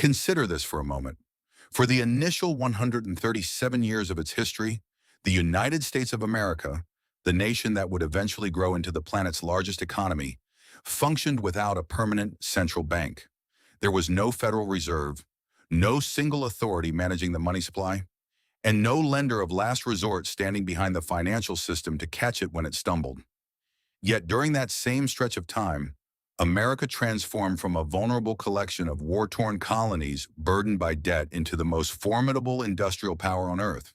Consider this for a moment. For the initial 137 years of its history, the United States of America, the nation that would eventually grow into the planet's largest economy, functioned without a permanent central bank. There was no Federal Reserve, no single authority managing the money supply, and no lender of last resort standing behind the financial system to catch it when it stumbled. Yet during that same stretch of time, America transformed from a vulnerable collection of war-torn colonies burdened by debt into the most formidable industrial power on Earth.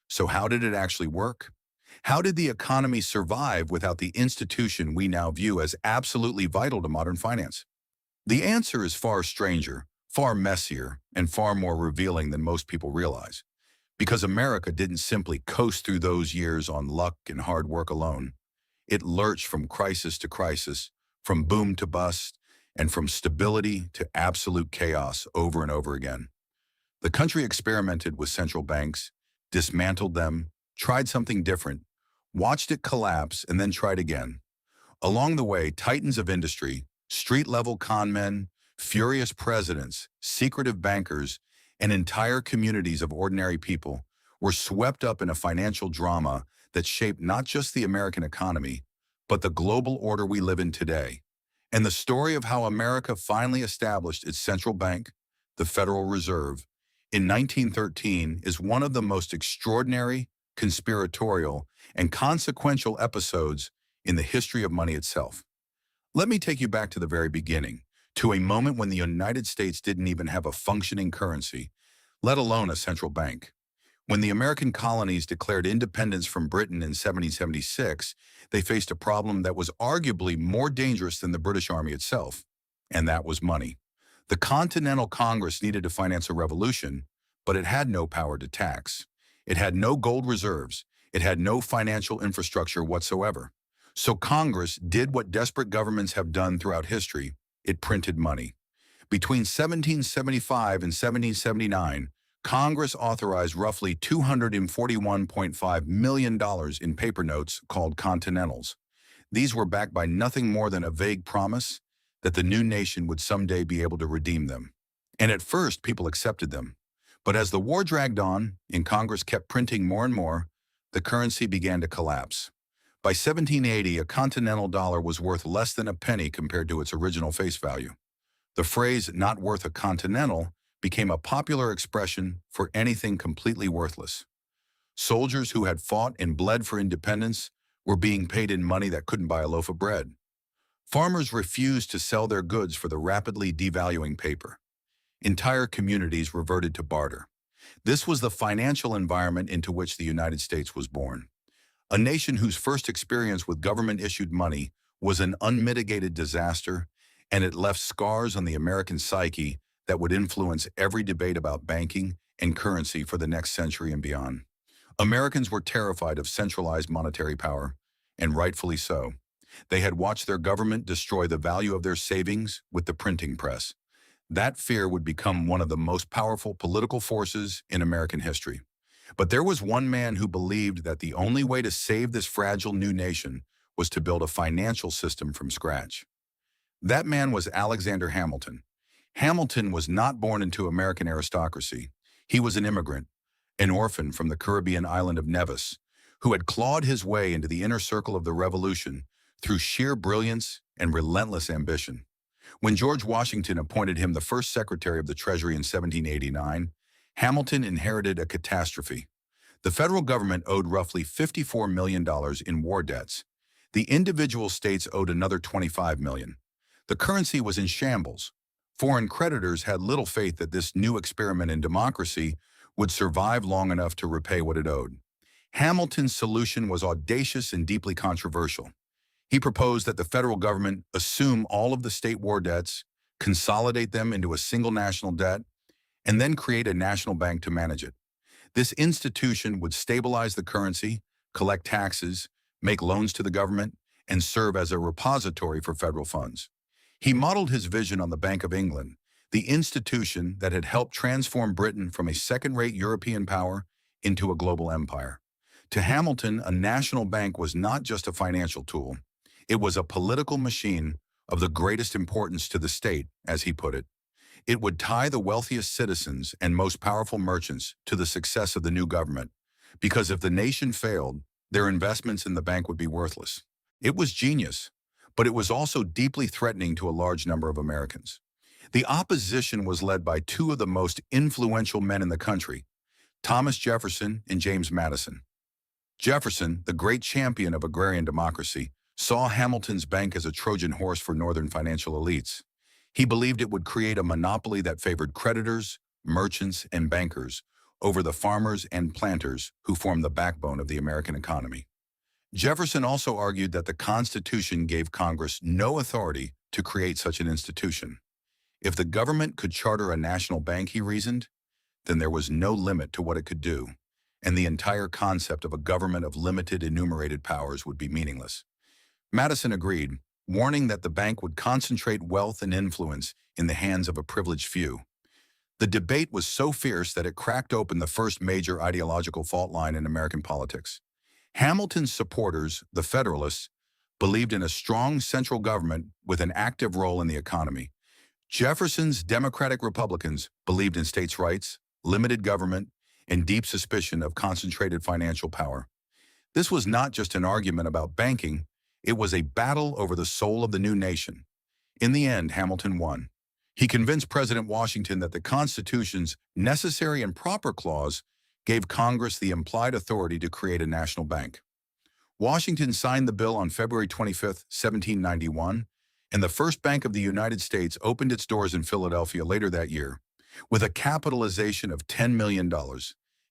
So how did it actually work? How did the economy survive without the institution we now view as absolutely vital to modern finance? The answer is far stranger, far messier, and far more revealing than most people realize. Because America didn't simply coast through those years on luck and hard work alone. It lurched from crisis to crisis, from boom to bust, and from stability to absolute chaos over and over again. The country experimented with central banks, dismantled them, tried something different, watched it collapse, and then tried again. Along the way, titans of industry, street-level con men, furious presidents, secretive bankers, and entire communities of ordinary people were swept up in a financial drama that shaped not just the American economy, but the global order we live in today. And the story of how America finally established its central bank, the Federal Reserve, in 1913 is one of the most extraordinary, conspiratorial, and consequential episodes in the history of money itself. Let me take you back to the very beginning, to a moment when the United States didn't even have a functioning currency, let alone a central bank. When the American colonies declared independence from Britain in 1776, they faced a problem that was arguably more dangerous than the British Army itself, and that was money. The Continental Congress needed to finance a revolution, but it had no power to tax. It had no gold reserves. It had no financial infrastructure whatsoever. So Congress did what desperate governments have done throughout history. It printed money. Between 1775 and 1779, Congress authorized roughly $241.5 million in paper notes called Continentals. These were backed by nothing more than a vague promise that the new nation would someday be able to redeem them. And at first, people accepted them. But as the war dragged on and Congress kept printing more and more, the currency began to collapse. By 1780, a continental dollar was worth less than a penny compared to its original face value. The phrase, "not worth a continental," became a popular expression for anything completely worthless. Soldiers who had fought and bled for independence were being paid in money that couldn't buy a loaf of bread. Farmers refused to sell their goods for the rapidly devaluing paper. Entire communities reverted to barter. This was the financial environment into which the United States was born. A nation whose first experience with government-issued money was an unmitigated disaster, and it left scars on the American psyche that would influence every debate about banking and currency for the next century and beyond. Americans were terrified of centralized monetary power, and rightfully so. They had watched their government destroy the value of their savings with the printing press. That fear would become one of the most powerful political forces in American history. But there was one man who believed that the only way to save this fragile new nation was to build a financial system from scratch. That man was Alexander Hamilton. Hamilton was not born into American aristocracy. He was an immigrant, an orphan from the Caribbean island of Nevis, who had clawed his way into the inner circle of the Revolution through sheer brilliance and relentless ambition. When George Washington appointed him the first Secretary of the Treasury in 1789, Hamilton inherited a catastrophe. The federal government owed roughly $54 million in war debts. The individual states owed another $25 million. The currency was in shambles. Foreign creditors had little faith that this new experiment in democracy would survive long enough to repay what it owed. Hamilton's solution was audacious and deeply controversial. He proposed that the federal government assume all of the state war debts, consolidate them into a single national debt, and then create a national bank to manage it. This institution would stabilize the currency, collect taxes, make loans to the government, and serve as a repository for federal funds. He modeled his vision on the Bank of England, the institution that had helped transform Britain from a second-rate European power into a global empire. To Hamilton, a national bank was not just a financial tool. It was a political machine of the greatest importance to the state, as he put it. It would tie the wealthiest citizens and most powerful merchants to the success of the new government, because if the nation failed, their investments in the bank would be worthless. It was genius, but it was also deeply threatening to a large number of Americans. The opposition was led by two of the most influential men in the country, Thomas Jefferson and James Madison. Jefferson, the great champion of agrarian democracy, saw Hamilton's bank as a Trojan horse for Northern financial elites. He believed it would create a monopoly that favored creditors, merchants, and bankers over the farmers and planters who formed the backbone of the American economy. Jefferson also argued that the Constitution gave Congress no authority to create such an institution. If the government could charter a national bank, he reasoned, then there was no limit to what it could do, and the entire concept of a government of limited enumerated powers would be meaningless. Madison agreed, warning that the bank would concentrate wealth and influence in the hands of a privileged few. The debate was so fierce that it cracked open the first major ideological fault line in American politics. Hamilton's supporters, the Federalists, believed in a strong central government with an active role in the economy. Jefferson's Democratic Republicans believed in states' rights, limited government, and deep suspicion of concentrated financial power. This was not just an argument about banking, it was a battle over the soul of the new nation. In the end, Hamilton won. He convinced President Washington that the Constitution's necessary and proper clause gave Congress the implied authority to create a national bank. Washington signed the bill on February 25, 1791, and the first Bank of the United States opened its doors in Philadelphia later that year, with a capitalization of $10 million,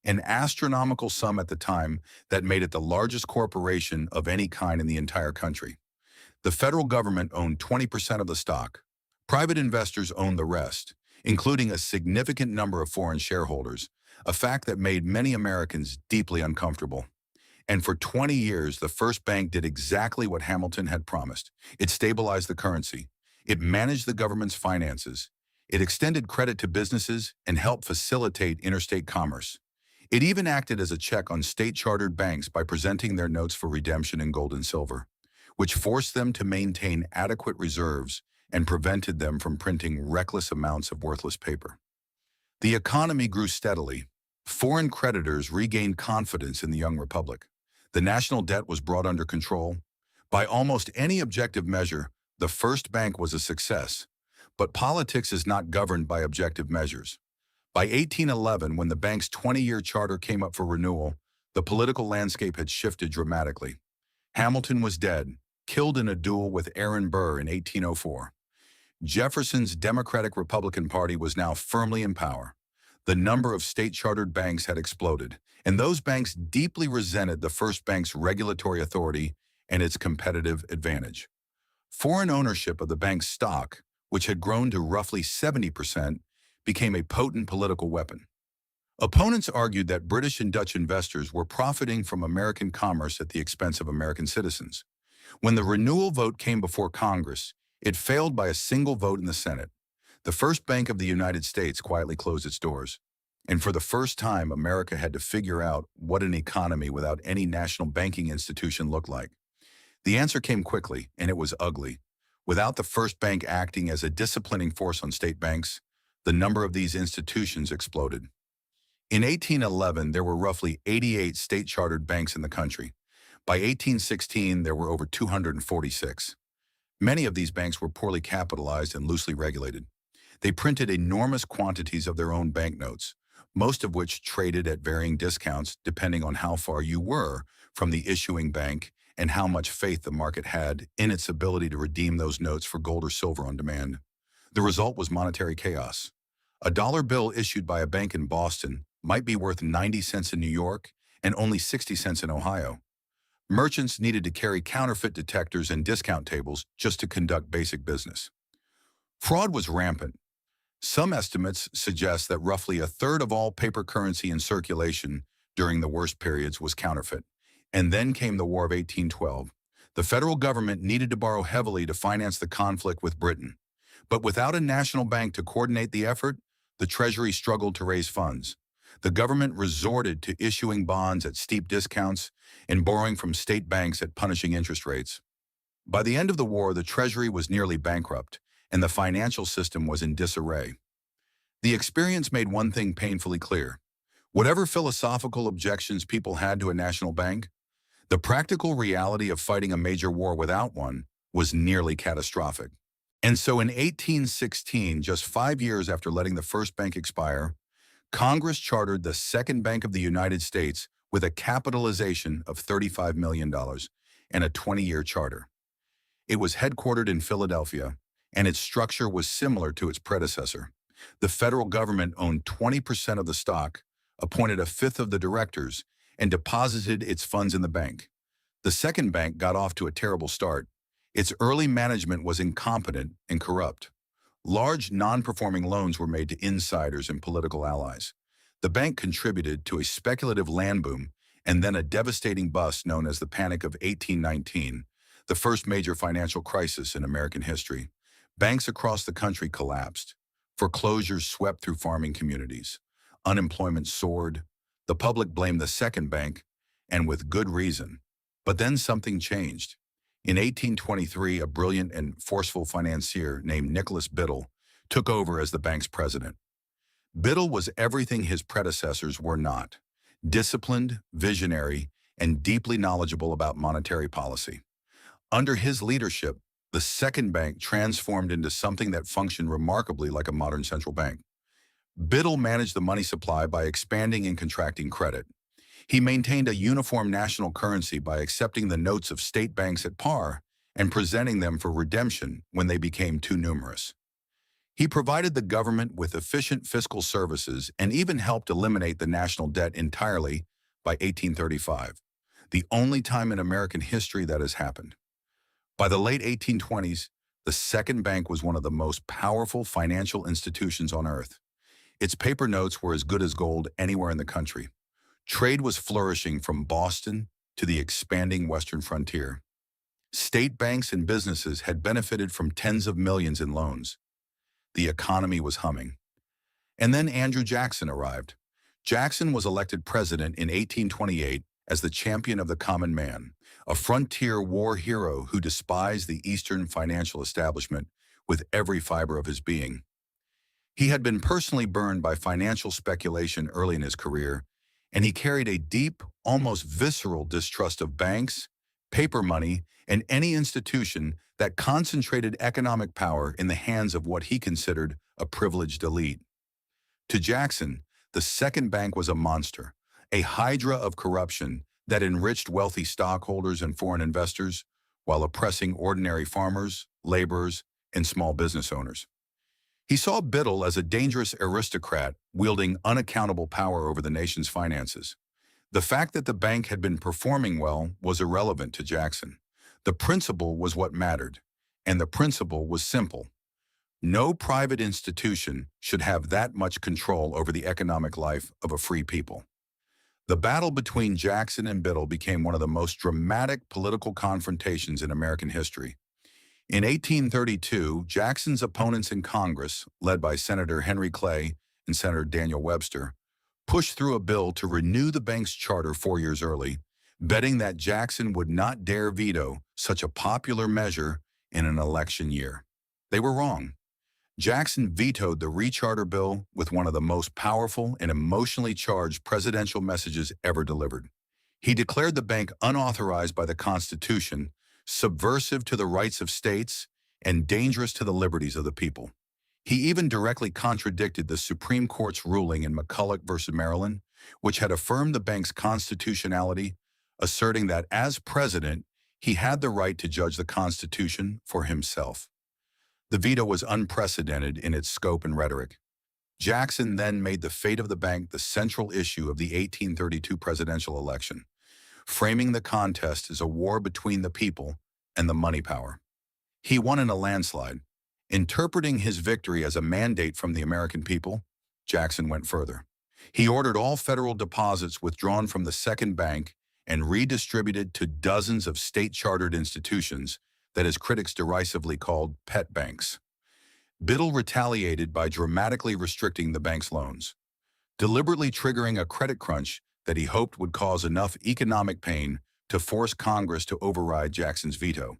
an astronomical sum at the time that made it the largest corporation of any kind in the entire country. The federal government owned 20% of the stock. Private investors owned the rest, including a significant number of foreign shareholders, a fact that made many Americans deeply uncomfortable. And for 20 years, the first bank did exactly what Hamilton had promised. It stabilized the currency. It managed the government's finances. It extended credit to businesses and helped facilitate interstate commerce. It even acted as a check on state-chartered banks by presenting their notes for redemption in gold and silver, which forced them to maintain adequate reserves and prevented them from printing reckless amounts of worthless paper. The economy grew steadily. Foreign creditors regained confidence in the young republic. The national debt was brought under control. By almost any objective measure, the first bank was a success. But politics is not governed by objective measures. By 1811, when the bank's 20-year charter came up for renewal, the political landscape had shifted dramatically. Hamilton was dead, killed in a duel with Aaron Burr in 1804. Jefferson's Democratic-Republican Party was now firmly in power. The number of state-chartered banks had exploded, and those banks deeply resented the first bank's regulatory authority and its competitive advantage. Foreign ownership of the bank's stock, which had grown to roughly 70%, became a potent political weapon. Opponents argued that British and Dutch investors were profiting from American commerce at the expense of American citizens. When the renewal vote came before Congress, it failed by a single vote in the Senate. The first Bank of the United States quietly closed its doors. And for the first time, America had to figure out what an economy without any national banking institution looked like. The answer came quickly, and it was ugly. Without the first bank acting as a disciplining force on state banks, the number of these institutions exploded. In 1811, there were roughly 88 state-chartered banks in the country. By 1816, there were over 246. Many of these banks were poorly capitalized and loosely regulated. They printed enormous quantities of their own banknotes, most of which traded at varying discounts depending on how far you were from the issuing bank and how much faith the market had in its ability to redeem those notes for gold or silver on demand. The result was monetary chaos. A dollar bill issued by a bank in Boston might be worth 90 cents in New York and only 60 cents in Ohio. Merchants needed to carry counterfeit detectors and discount tables just to conduct basic business. Fraud was rampant. Some estimates suggest that roughly a third of all paper currency in circulation during the worst periods was counterfeit. And then came the War of 1812. The federal government needed to borrow heavily to finance the conflict with Britain. But without a national bank to coordinate the effort, the Treasury struggled to raise funds. The government resorted to issuing bonds at steep discounts and borrowing from state banks at punishing interest rates. By the end of the war, the Treasury was nearly bankrupt, and the financial system was in disarray. The experience made one thing painfully clear. Whatever philosophical objections people had to a national bank, the practical reality of fighting a major war without one was nearly catastrophic. And so in 1816, just 5 years after letting the first bank expire, Congress chartered the Second Bank of the United States with a capitalization of $35 million and a 20-year charter. It was headquartered in Philadelphia, and its structure was similar to its predecessor. The federal government owned 20% of the stock, appointed a fifth of the directors, and deposited its funds in the bank. The second bank got off to a terrible start. Its early management was incompetent and corrupt. Large non-performing loans were made to insiders and political allies. The bank contributed to a speculative land boom and then a devastating bust known as the Panic of 1819, the first major financial crisis in American history. Banks across the country collapsed. Foreclosures swept through farming communities. Unemployment soared. The public blamed the second bank, and with good reason. But then something changed. In 1823, a brilliant and forceful financier named Nicholas Biddle took over as the bank's president. Biddle was everything his predecessors were not: disciplined, visionary, and deeply knowledgeable about monetary policy. Under his leadership, the second bank transformed into something that functioned remarkably like a modern central bank. Biddle managed the money supply by expanding and contracting credit. He maintained a uniform national currency by accepting the notes of state banks at par and presenting them for redemption when they became too numerous. He provided the government with efficient fiscal services and even helped eliminate the national debt entirely by 1835, the only time in American history that has happened. By the late 1820s, the second bank was one of the most powerful financial institutions on earth. Its paper notes were as good as gold anywhere in the country. Trade was flourishing from Boston to the expanding western frontier. State banks and businesses had benefited from tens of millions in loans. The economy was humming. And then Andrew Jackson arrived. Jackson was elected president in 1828 as the champion of the common man, a frontier war hero who despised the Eastern financial establishment with every fiber of his being. He had been personally burned by financial speculation early in his career, and he carried a deep, almost visceral distrust of banks, paper money, and any institution that concentrated economic power in the hands of what he considered a privileged elite. To Jackson, the second bank was a monster, a hydra of corruption that enriched wealthy stockholders and foreign investors while oppressing ordinary farmers, laborers, and small business owners. He saw Biddle as a dangerous aristocrat wielding unaccountable power over the nation's finances. The fact that the bank had been performing well was irrelevant to Jackson. The principle was what mattered, and the principle was simple. No private institution should have that much control over the economic life of a free people. The battle between Jackson and Biddle became one of the most dramatic political confrontations in American history. In 1832, Jackson's opponents in Congress, led by Senator Henry Clay and Senator Daniel Webster, pushed through a bill to renew the bank's charter 4 years early, betting that Jackson would not dare veto such a popular measure in an election year. They were wrong. Jackson vetoed the recharter bill with one of the most powerful and emotionally charged presidential messages ever delivered. He declared the bank unauthorized by the Constitution, subversive to the rights of states, and dangerous to the liberties of the people. He even directly contradicted the Supreme Court's ruling in McCulloch v. Maryland, which had affirmed the bank's constitutionality, asserting that as president, he had the right to judge the Constitution for himself. The veto was unprecedented in its scope and rhetoric. Jackson then made the fate of the bank the central issue of the 1832 presidential election, framing the contest as a war between the people and the money power. He won in a landslide. Interpreting his victory as a mandate from the American people, Jackson went further. He ordered all federal deposits withdrawn from the second bank and redistributed to dozens of state-chartered institutions that his critics derisively called pet banks. Biddle retaliated by dramatically restricting the bank's loans, deliberately triggering a credit crunch that he hoped would cause enough economic pain to force Congress to override Jackson's veto.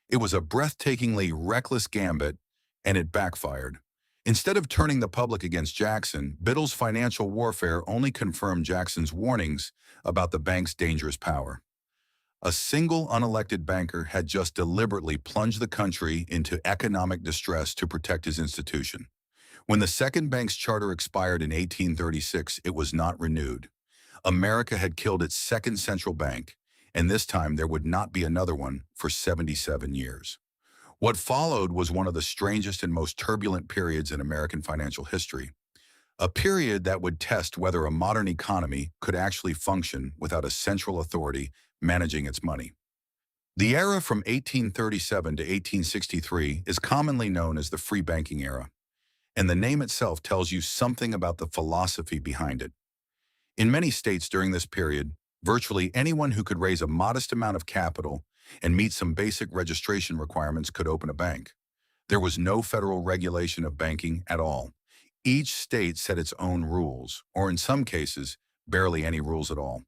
It was a breathtakingly reckless gambit, and it backfired. Instead of turning the public against Jackson, Biddle's financial warfare only confirmed Jackson's warnings about the bank's dangerous power. A single unelected banker had just deliberately plunged the country into economic distress to protect his institution. When the second bank's charter expired in 1836, it was not renewed. America had killed its second central bank, and this time there would not be another one for 77 years. What followed was one of the strangest and most turbulent periods in American financial history, a period that would test whether a modern economy could actually function without a central authority managing its money. The era from 1837 to 1863 is commonly known as the free banking era, and the name itself tells you something about the philosophy behind it. In many states during this period, virtually anyone who could raise a modest amount of capital and meet some basic registration requirements could open a bank. There was no federal regulation of banking at all. Each state set its own rules, or in some cases, barely any rules at all.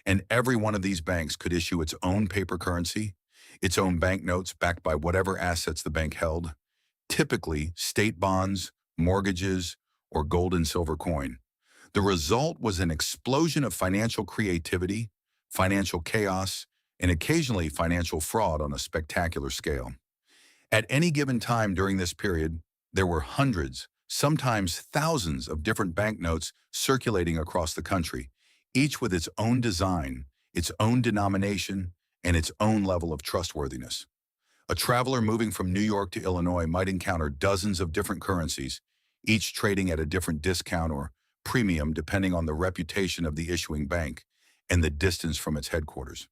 And every one of these banks could issue its own paper currency, its own banknotes backed by whatever assets the bank held, typically state bonds, mortgages, or gold and silver coin. The result was an explosion of financial creativity, financial chaos, and occasionally financial fraud on a spectacular scale. At any given time during this period, there were hundreds, sometimes thousands of different banknotes circulating across the country, each with its own design, its own denomination, and its own level of trustworthiness. A traveler moving from New York to Illinois might encounter dozens of different currencies, each trading at a different discount or premium depending on the reputation of the issuing bank and the distance from its headquarters.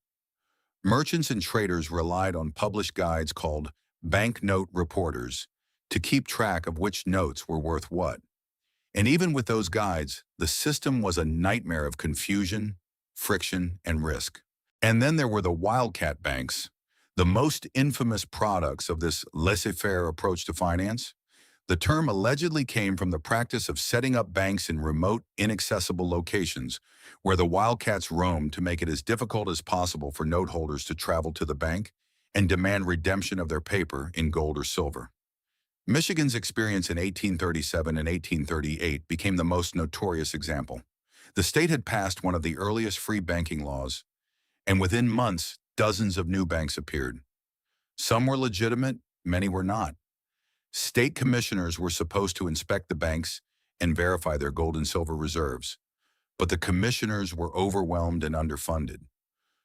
Merchants and traders relied on published guides called banknote reporters to keep track of which notes were worth what. And even with those guides, the system was a nightmare of confusion, friction, and risk. And then there were the wildcat banks, the most infamous products of this laissez-faire approach to finance. The term allegedly came from the practice of setting up banks in remote, inaccessible locations where the wildcats roamed to make it as difficult as possible for note holders to travel to the bank and demand redemption of their paper in gold or silver. Michigan's experience in 1837 and 1838 became the most notorious example. The state had passed one of the earliest free banking laws, and within months, dozens of new banks appeared. Some were legitimate, many were not. State commissioners were supposed to inspect the banks and verify their gold and silver reserves, but the commissioners were overwhelmed and underfunded.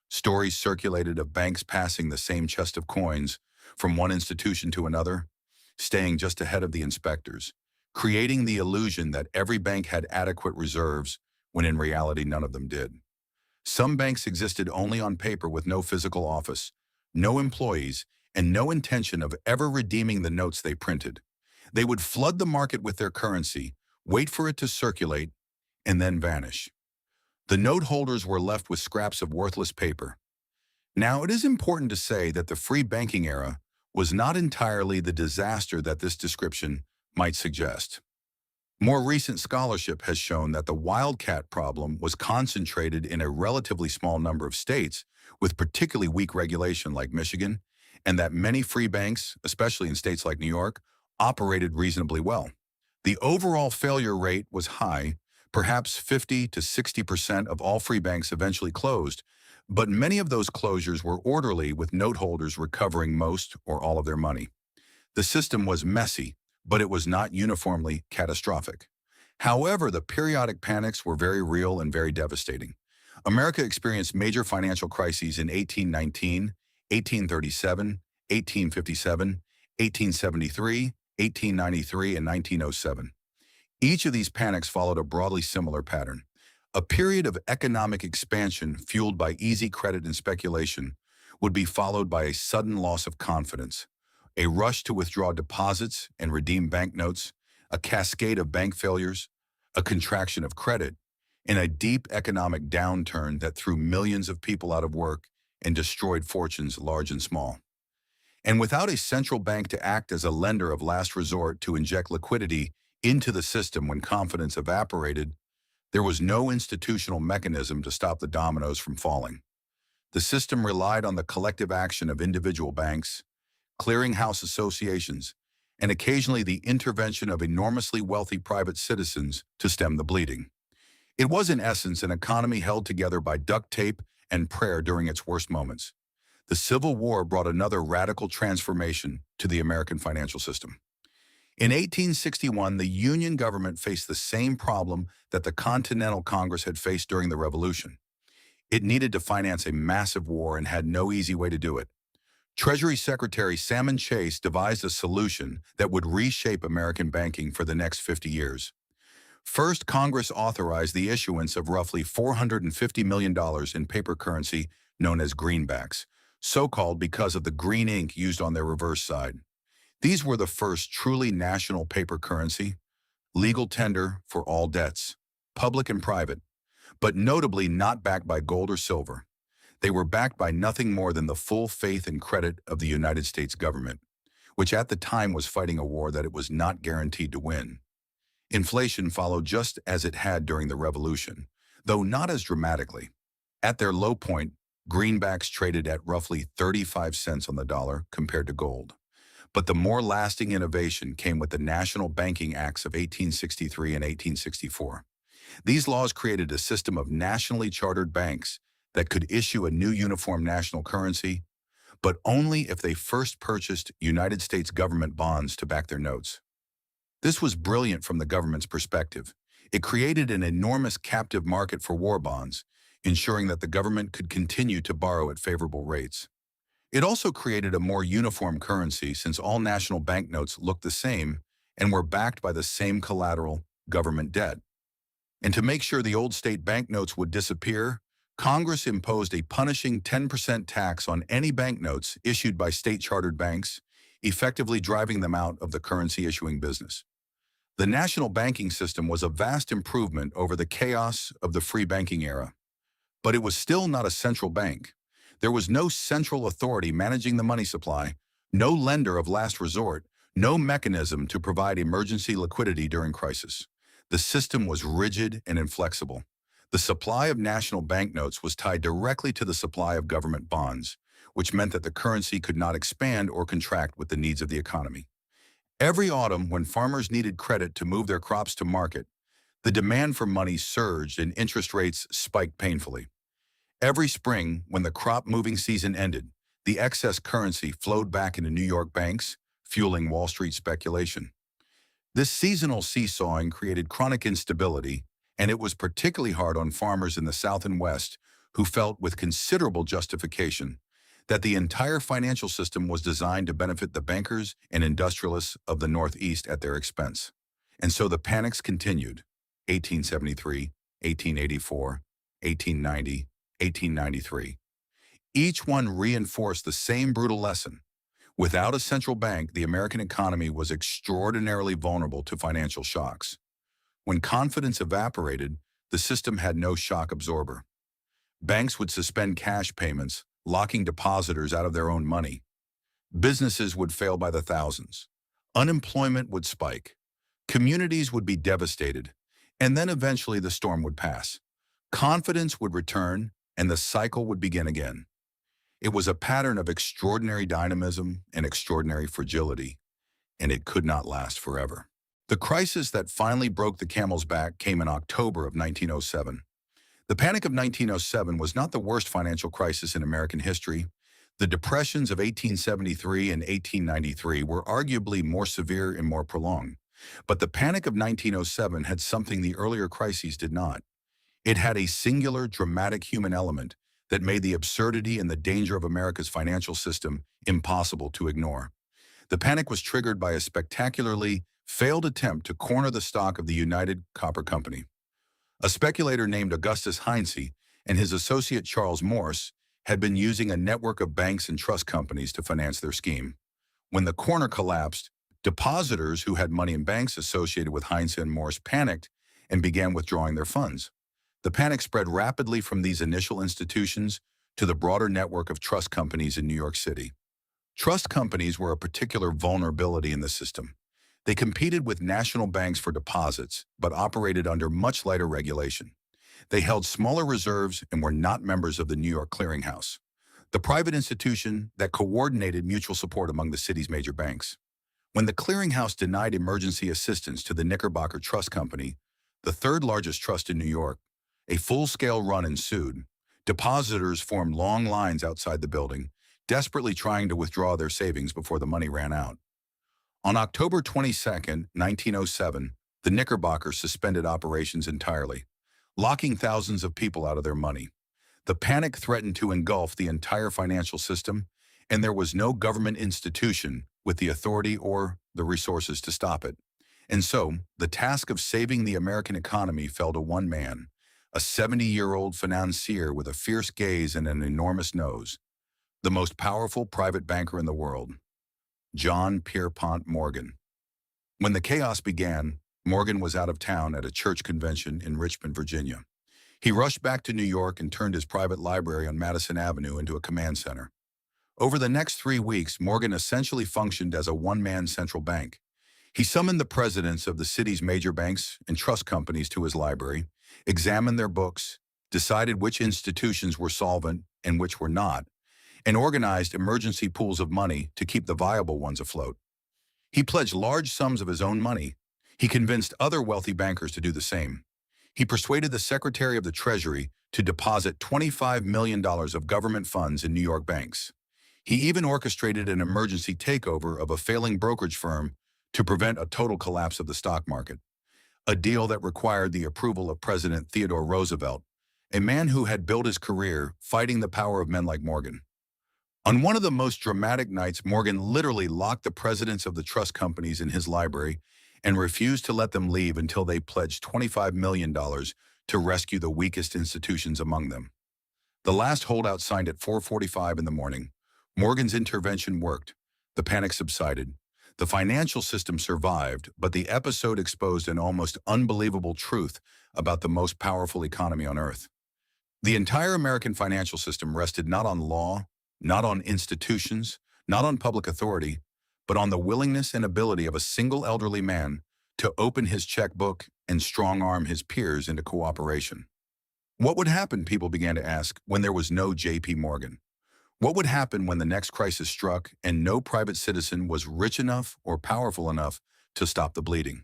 Stories circulated of banks passing the same chest of coins from one institution to another, staying just ahead of the inspectors, creating the illusion that every bank had adequate reserves when in reality none of them did. Some banks existed only on paper with no physical office, no employees, and no intention of ever redeeming the notes they printed. They would flood the market with their currency, wait for it to circulate, and then vanish. The note holders were left with scraps of worthless paper. Now, it is important to say that the free banking era was not entirely the disaster that this description might suggest. More recent scholarship has shown that the wildcat problem was concentrated in a relatively small number of states with particularly weak regulation like Michigan, and that many free banks, especially in states like New York, operated reasonably well. The overall failure rate was high, perhaps 50 to 60% of all free banks eventually closed, but many of those closures were orderly with note holders recovering most or all of their money. The system was messy, but it was not uniformly catastrophic. However, the periodic panics were very real and very devastating. America experienced major financial crises in 1819, 1837, 1857, 1873, 1893, and 1907. Each of these panics followed a broadly similar pattern. A period of economic expansion fueled by easy credit and speculation would be followed by a sudden loss of confidence, a rush to withdraw deposits and redeem banknotes, a cascade of bank failures, a contraction of credit, and a deep economic downturn that threw millions of people out of work and destroyed fortunes large and small. And without a central bank to act as a lender of last resort to inject liquidity into the system when confidence evaporated, there was no institutional mechanism to stop the dominoes from falling. The system relied on the collective action of individual banks, clearinghouse associations, and occasionally the intervention of enormously wealthy private citizens to stem the bleeding. It was in essence an economy held together by duct tape and prayer during its worst moments. The Civil War brought another radical transformation to the American financial system. In 1861, the Union government faced the same problem that the Continental Congress had faced during the Revolution. It needed to finance a massive war and had no easy way to do it. Treasury Secretary Salmon Chase devised a solution that would reshape American banking for the next 50 years. First, Congress authorized the issuance of roughly $450 million in paper currency known as greenbacks, so-called because of the green ink used on their reverse side. These were the first truly national paper currency, legal tender for all debts, public and private, but notably not backed by gold or silver. They were backed by nothing more than the full faith and credit of the United States government, which at the time was fighting a war that it was not guaranteed to win. Inflation followed just as it had during the Revolution, though not as dramatically. At their low point, greenbacks traded at roughly 35 cents on the dollar compared to gold. But the more lasting innovation came with the National Banking Acts of 1863 and 1864. These laws created a system of nationally chartered banks that could issue a new uniform national currency, but only if they first purchased United States government bonds to back their notes. This was brilliant from the government's perspective. It created an enormous captive market for war bonds, ensuring that the government could continue to borrow at favorable rates. It also created a more uniform currency since all national banknotes looked the same and were backed by the same collateral, government debt. And to make sure the old state banknotes would disappear, Congress imposed a punishing 10% tax on any banknotes issued by state-chartered banks, effectively driving them out of the currency issuing business. The national banking system was a vast improvement over the chaos of the free banking era, but it was still not a central bank. There was no central authority managing the money supply, no lender of last resort, no mechanism to provide emergency liquidity during crisis. The system was rigid and inflexible. The supply of national banknotes was tied directly to the supply of government bonds, which meant that the currency could not expand or contract with the needs of the economy. Every autumn, when farmers needed credit to move their crops to market, the demand for money surged and interest rates spiked painfully. Every spring, when the crop moving season ended, the excess currency flowed back into New York banks, fueling Wall Street speculation. This seasonal seesawing created chronic instability, and it was particularly hard on farmers in the South and West who felt with considerable justification that the entire financial system was designed to benefit the bankers and industrialists of the Northeast at their expense. And so the panics continued: 1873, 1884, 1890, 1893. Each one reinforced the same brutal lesson. Without a central bank, the American economy was extraordinarily vulnerable to financial shocks. When confidence evaporated, the system had no shock absorber. Banks would suspend cash payments, locking depositors out of their own money. Businesses would fail by the thousands. Unemployment would spike. Communities would be devastated. And then eventually the storm would pass. Confidence would return, and the cycle would begin again. It was a pattern of extraordinary dynamism and extraordinary fragility, and it could not last forever. The crisis that finally broke the camel's back came in October of 1907. The Panic of 1907 was not the worst financial crisis in American history. The depressions of 1873 and 1893 were arguably more severe and more prolonged. But the Panic of 1907 had something the earlier crises did not. It had a singular, dramatic human element that made the absurdity and the danger of America's financial system impossible to ignore. The panic was triggered by a spectacularly failed attempt to corner the stock of the United Copper Company. A speculator named Augustus Heinze and his associate Charles Morse had been using a network of banks and trust companies to finance their scheme. When the corner collapsed, depositors who had money in banks associated with Heinze and Morse panicked and began withdrawing their funds. The panic spread rapidly from these initial institutions to the broader network of trust companies in New York City. Trust companies were a particular vulnerability in the system. They competed with national banks for deposits, but operated under much lighter regulation. They held smaller reserves and were not members of the New York Clearinghouse, the private institution that coordinated mutual support among the city's major banks. When the clearinghouse denied emergency assistance to the Knickerbocker Trust Company, the third largest trust in New York, a full-scale run ensued. Depositors formed long lines outside the building, desperately trying to withdraw their savings before the money ran out. On October 22, 1907, the Knickerbocker suspended operations entirely, locking thousands of people out of their money. The panic threatened to engulf the entire financial system, and there was no government institution with the authority or the resources to stop it. And so, the task of saving the American economy fell to one man, a 70-year-old financier with a fierce gaze and an enormous nose, the most powerful private banker in the world, John Pierpont Morgan. When the chaos began, Morgan was out of town at a church convention in Richmond, Virginia. He rushed back to New York and turned his private library on Madison Avenue into a command center. Over the next 3 weeks, Morgan essentially functioned as a one-man central bank. He summoned the presidents of the city's major banks and trust companies to his library, examined their books, decided which institutions were solvent and which were not, and organized emergency pools of money to keep the viable ones afloat. He pledged large sums of his own money. He convinced other wealthy bankers to do the same. He persuaded the Secretary of the Treasury to deposit $25 million of government funds in New York banks. He even orchestrated an emergency takeover of a failing brokerage firm to prevent a total collapse of the stock market, a deal that required the approval of President Theodore Roosevelt, a man who had built his career fighting the power of men like Morgan. On one of the most dramatic nights, Morgan literally locked the presidents of the trust companies in his library and refused to let them leave until they pledged $25 million to rescue the weakest institutions among them. The last holdout signed at 4:45 in the morning. Morgan's intervention worked. The panic subsided. The financial system survived, but the episode exposed an almost unbelievable truth about the most powerful economy on earth. The entire American financial system rested not on law, not on institutions, not on public authority, but on the willingness and ability of a single elderly man to open his checkbook and strong-arm his peers into cooperation. What would happen, people began to ask, when there was no J.P. Morgan? What would happen when the next crisis struck and no private citizen was rich enough or powerful enough to stop the bleeding?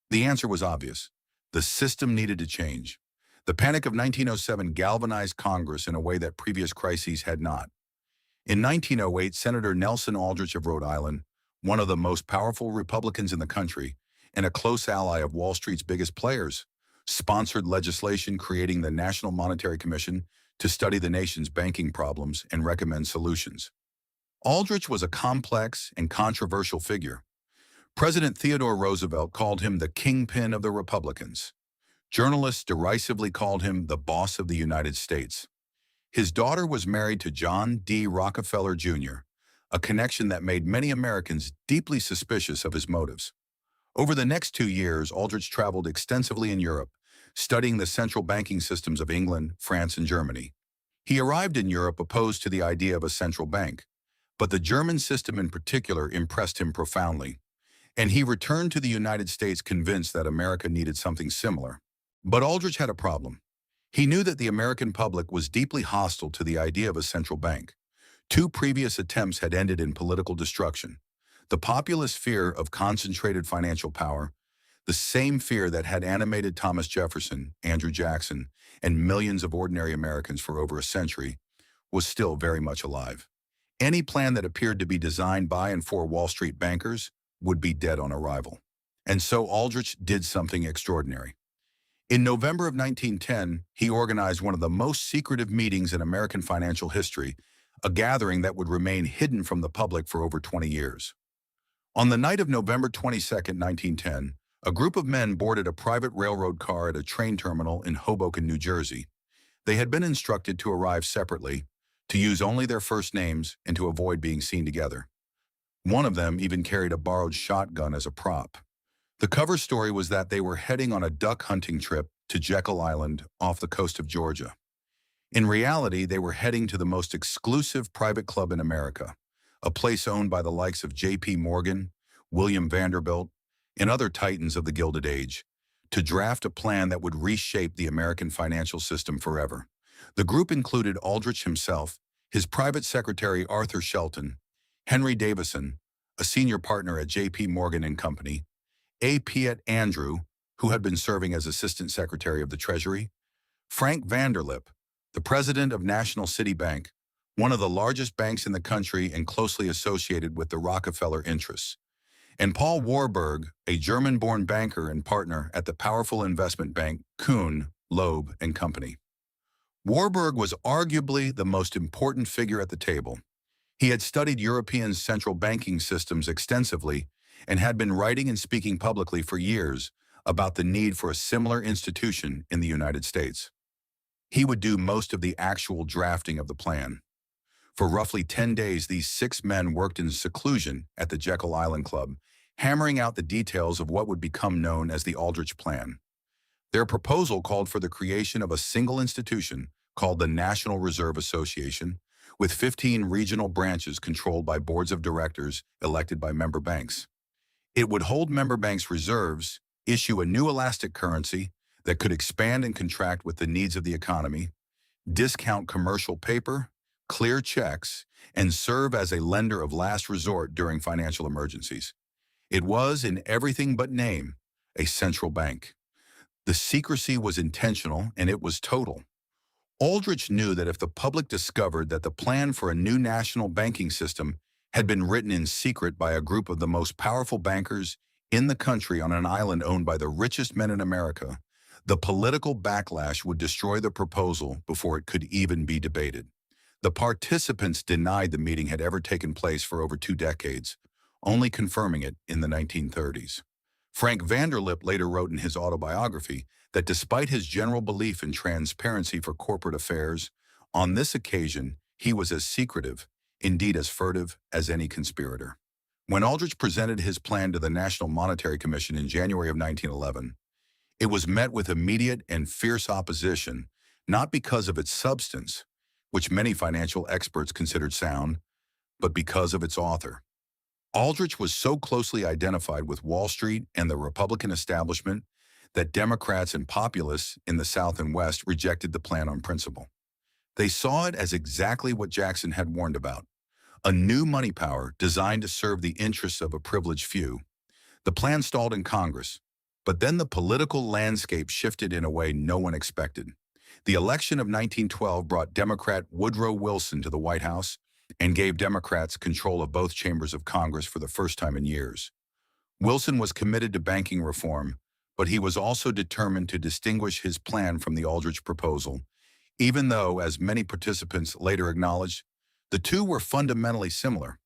The answer was obvious. The system needed to change. The Panic of 1907 galvanized Congress in a way that previous crises had not. In 1908, Senator Nelson Aldrich of Rhode Island, one of the most powerful Republicans in the country and a close ally of Wall Street's biggest players, sponsored legislation creating the National Monetary Commission to study the nation's banking problems and recommend solutions. Aldrich was a complex and controversial figure. President Theodore Roosevelt called him the kingpin of the Republicans. Journalists derisively called him the boss of the United States. His daughter was married to John D. Rockefeller, Jr., a connection that made many Americans deeply suspicious of his motives. Over the next 2 years, Aldrich traveled extensively in Europe, studying the central banking systems of England, France, and Germany. He arrived in Europe opposed to the idea of a central bank, but the German system in particular impressed him profoundly, and he returned to the United States convinced that America needed something similar. But Aldrich had a problem. He knew that the American public was deeply hostile to the idea of a central bank. 2 previous attempts had ended in political destruction. The populist fear of concentrated financial power, the same fear that had animated Thomas Jefferson, Andrew Jackson, and millions of ordinary Americans for over a century, was still very much alive. Any plan that appeared to be designed by and for Wall Street bankers would be dead on arrival. And so Aldrich did something extraordinary. In November of 1910, he organized one of the most secretive meetings in American financial history, a gathering that would remain hidden from the public for over 20 years. On the night of November 22, 1910, a group of men boarded a private railroad car at a train terminal in Hoboken, New Jersey. They had been instructed to arrive separately, to use only their first names, and to avoid being seen together. One of them even carried a borrowed shotgun as a prop. The cover story was that they were heading on a duck hunting trip to Jekyll Island off the coast of Georgia. In reality, they were heading to the most exclusive private club in America, a place owned by the likes of J.P. Morgan, William Vanderbilt, and other titans of the Gilded Age, to draft a plan that would reshape the American financial system forever. The group included Aldrich himself, his private secretary Arthur Shelton, Henry Davison, a senior partner at J.P. Morgan and Company, A. Piet Andrew, who had been serving as Assistant Secretary of the Treasury, Frank Vanderlip, the president of National City Bank, one of the largest banks in the country and closely associated with the Rockefeller interests, and Paul Warburg, a German-born banker and partner at the powerful investment bank Kuhn, Loeb and Company. Warburg was arguably the most important figure at the table. He had studied European central banking systems extensively and had been writing and speaking publicly for years about the need for a similar institution in the United States. He would do most of the actual drafting of the plan. For roughly 10 days, these 6 men worked in seclusion at the Jekyll Island Club, hammering out the details of what would become known as the Aldrich Plan. Their proposal called for the creation of a single institution called the National Reserve Association, with 15 regional branches controlled by boards of directors elected by member banks. It would hold member banks' reserves, issue a new elastic currency that could expand and contract with the needs of the economy, discount commercial paper, clear checks, and serve as a lender of last resort during financial emergencies. It was, in everything but name, a central bank. The secrecy was intentional and it was total. Aldrich knew that if the public discovered that the plan for a new national banking system had been written in secret by a group of the most powerful bankers in the country on an island owned by the richest men in America, the political backlash would destroy the proposal before it could even be debated. The participants denied the meeting had ever taken place for over 2 decades, only confirming it in the 1930s. Frank Vanderlip later wrote in his autobiography that despite his general belief in transparency for corporate affairs, on this occasion he was as secretive, indeed as furtive, as any conspirator. When Aldrich presented his plan to the National Monetary Commission in January of 1911, it was met with immediate and fierce opposition, not because of its substance, which many financial experts considered sound, but because of its author. Aldrich was so closely identified with Wall Street and the Republican establishment that Democrats and populists in the South and West rejected the plan on principle. They saw it as exactly what Jackson had warned about, a new money power designed to serve the interests of a privileged few. The plan stalled in Congress, but then the political landscape shifted in a way no one expected. The election of 1912 brought Democrat Woodrow Wilson to the White House and gave Democrats control of both chambers of Congress for the first time in years. Wilson was committed to banking reform, but he was also determined to distinguish his plan from the Aldrich proposal, even though, as many participants later acknowledged, the two were fundamentally similar.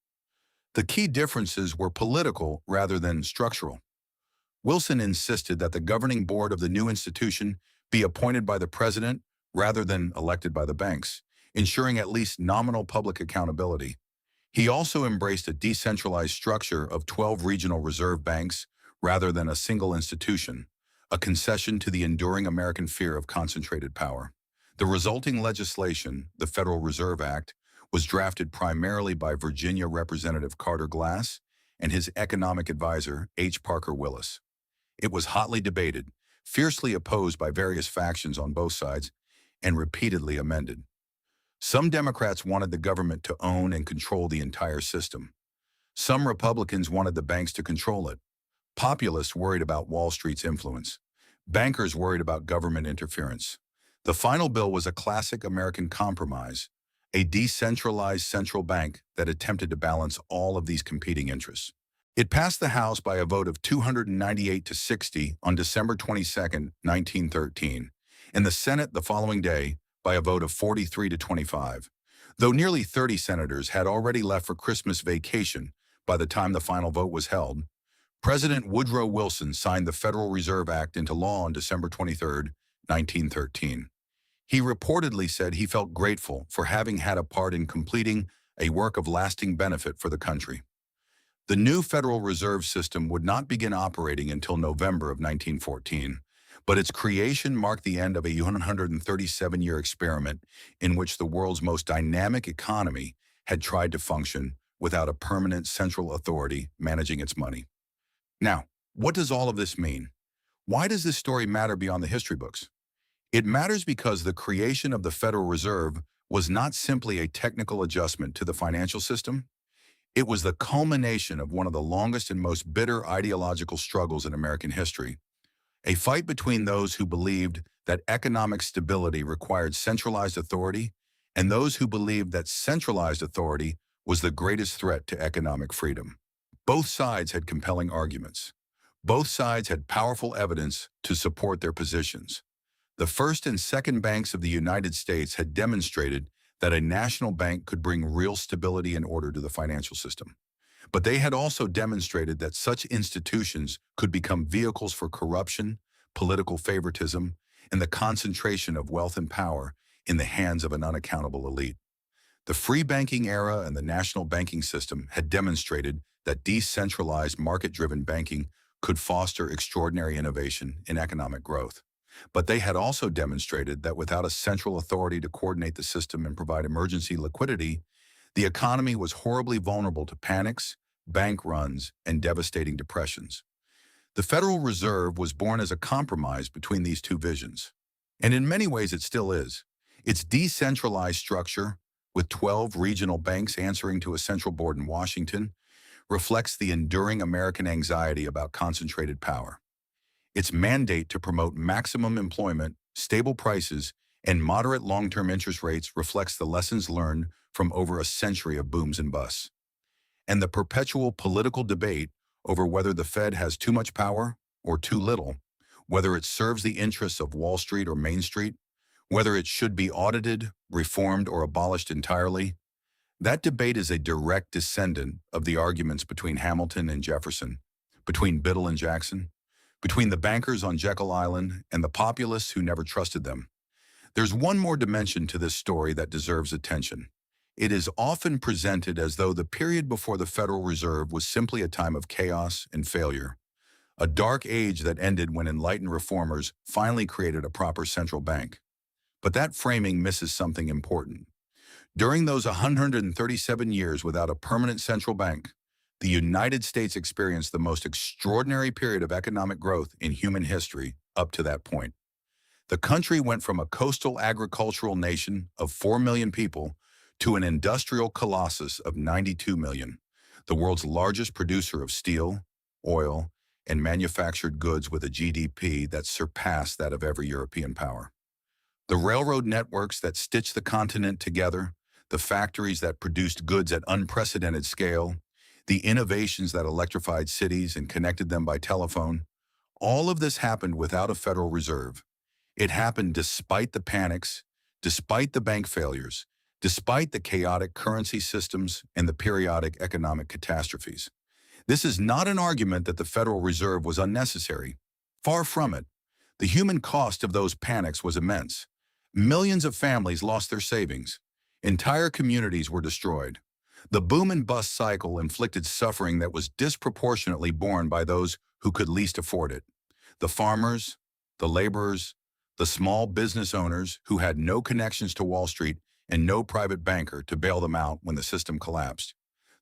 The key differences were political rather than structural. Wilson insisted that the governing board of the new institution be appointed by the president rather than elected by the banks, ensuring at least nominal public accountability. He also embraced a decentralized structure of 12 regional reserve banks rather than a single institution, a concession to the enduring American fear of concentrated power. The resulting legislation, the Federal Reserve Act, was drafted primarily by Virginia Representative Carter Glass and his economic advisor, H. Parker Willis. It was hotly debated, fiercely opposed by various factions on both sides, and repeatedly amended. Some Democrats wanted the government to own and control the entire system. Some Republicans wanted the banks to control it. Populists worried about Wall Street's influence. Bankers worried about government interference. The final bill was a classic American compromise, a decentralized central bank that attempted to balance all of these competing interests. It passed the House by a vote of 298 to 60 on December 22, 1913, and the Senate the following day by a vote of 43 to 25. Though nearly 30 senators had already left for Christmas vacation by the time the final vote was held, President Woodrow Wilson signed the Federal Reserve Act into law on December 23, 1913. He reportedly said he felt grateful for having had a part in completing a work of lasting benefit for the country. The new Federal Reserve System would not begin operating until November of 1914, but its creation marked the end of a 137-year experiment in which the world's most dynamic economy had tried to function without a permanent central authority managing its money. Now, what does all of this mean? Why does this story matter beyond the history books? It matters because the creation of the Federal Reserve was not simply a technical adjustment to the financial system. It was the culmination of one of the longest and most bitter ideological struggles in American history, a fight between those who believed that economic stability required centralized authority and those who believed that centralized authority was the greatest threat to economic freedom. Both sides had compelling arguments. Both sides had powerful evidence to support their positions. The first and second banks of the United States had demonstrated that a national bank could bring real stability and order to the financial system. But they had also demonstrated that such institutions could become vehicles for corruption, political favoritism, and the concentration of wealth and power in the hands of an unaccountable elite. The free banking era and the national banking system had demonstrated that decentralized market-driven banking could foster extraordinary innovation in economic growth. But they had also demonstrated that without a central authority to coordinate the system and provide emergency liquidity, the economy was horribly vulnerable to panics, bank runs, and devastating depressions. The Federal Reserve was born as a compromise between these two visions. And in many ways it still is. Its decentralized structure, with 12 regional banks answering to a central board in Washington, reflects the enduring American anxiety about concentrated power. Its mandate to promote maximum employment, stable prices, and moderate long-term interest rates reflects the lessons learned from over a century of booms and busts. And the perpetual political debate over whether the Fed has too much power or too little, whether it serves the interests of Wall Street or Main Street, whether it should be audited, reformed, or abolished entirely, that debate is a direct descendant of the arguments between Hamilton and Jefferson, between Biddle and Jackson, between the bankers on Jekyll Island and the populists who never trusted them. There's one more dimension to this story that deserves attention. It is often presented as though the period before the Federal Reserve was simply a time of chaos and failure, a dark age that ended when enlightened reformers finally created a proper central bank. But that framing misses something important. During those 137 years without a permanent central bank, the United States experienced the most extraordinary period of economic growth in human history up to that point. The country went from a coastal agricultural nation of 4 million people to an industrial colossus of 92 million, the world's largest producer of steel, oil, and manufactured goods with a GDP that surpassed that of every European power. The railroad networks that stitched the continent together, the factories that produced goods at unprecedented scale, the innovations that electrified cities and connected them by telephone, all of this happened without a Federal Reserve. It happened despite the panics, despite the bank failures, despite the chaotic currency systems and the periodic economic catastrophes. This is not an argument that the Federal Reserve was unnecessary. Far from it. The human cost of those panics was immense. Millions of families lost their savings. Entire communities were destroyed. The boom and bust cycle inflicted suffering that was disproportionately borne by those who could least afford it. The farmers, the laborers, the small business owners who had no connections to Wall Street and no private banker to bail them out when the system collapsed.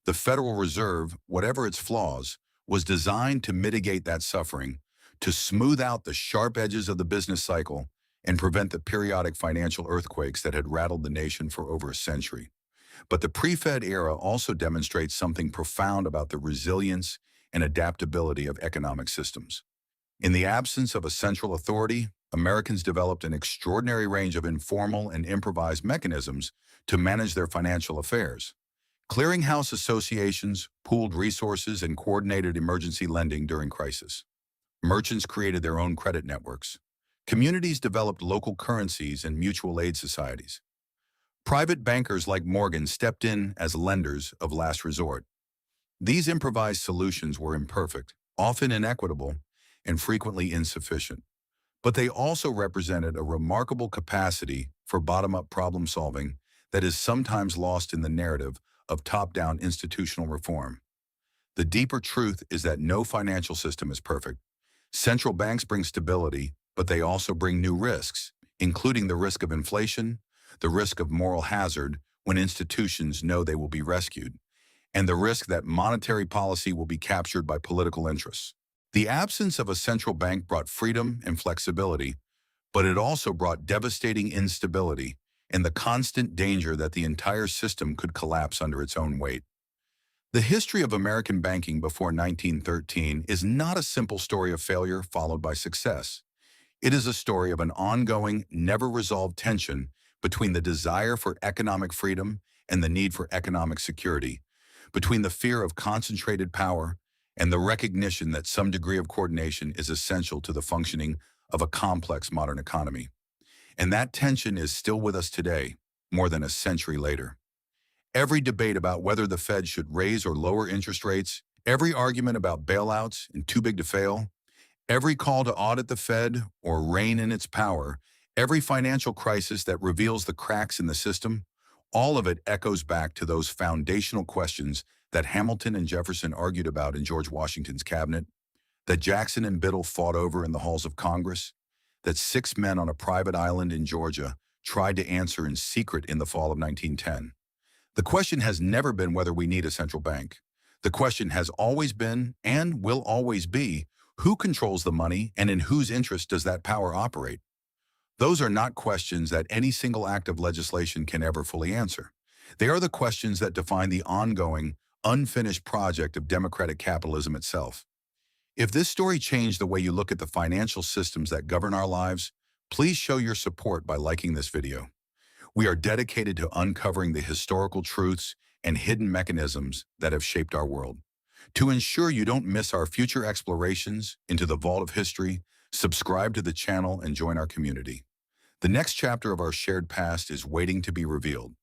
The Federal Reserve, whatever its flaws, was designed to mitigate that suffering, to smooth out the sharp edges of the business cycle and prevent the periodic financial earthquakes that had rattled the nation for over a century. But the pre-Fed era also demonstrates something profound about the resilience and adaptability of economic systems. In the absence of a central authority, Americans developed an extraordinary range of informal and improvised mechanisms to manage their financial affairs. Clearinghouse associations pooled resources and coordinated emergency lending during crisis. Merchants created their own credit networks. Communities developed local currencies and mutual aid societies. Private bankers like Morgan stepped in as lenders of last resort. These improvised solutions were imperfect, often inequitable, and frequently insufficient. But they also represented a remarkable capacity for bottom-up problem solving that is sometimes lost in the narrative of top-down institutional reform. The deeper truth is that no financial system is perfect. Central banks bring stability, but they also bring new risks, including the risk of inflation, the risk of moral hazard when institutions know they will be rescued, and the risk that monetary policy will be captured by political interests. The absence of a central bank brought freedom and flexibility, but it also brought devastating instability and the constant danger that the entire system could collapse under its own weight. The history of American banking before 1913 is not a simple story of failure followed by success. It is a story of an ongoing, never-resolved tension between the desire for economic freedom and the need for economic security, between the fear of concentrated power and the recognition that some degree of coordination is essential to the functioning of a complex modern economy. And that tension is still with us today, more than a century later. Every debate about whether the Fed should raise or lower interest rates, every argument about bailouts and too big to fail, every call to audit the Fed or rein in its power, every financial crisis that reveals the cracks in the system, all of it echoes back to those foundational questions that Hamilton and Jefferson argued about in George Washington's cabinet, that Jackson and Biddle fought over in the halls of Congress, that 6 men on a private island in Georgia tried to answer in secret in the fall of 1910. The question has never been whether we need a central bank. The question has always been, and will always be, who controls the money and in whose interest does that power operate? Those are not questions that any single act of legislation can ever fully answer. They are the questions that define the ongoing, unfinished project of democratic capitalism itself. If this story changed the way you look at the financial systems that govern our lives, please show your support by liking this video. We are dedicated to uncovering the historical truths and hidden mechanisms that have shaped our world. To ensure you don't miss our future explorations into the vault of history, subscribe to the channel and join our community. The next chapter of our shared past is waiting to be revealed.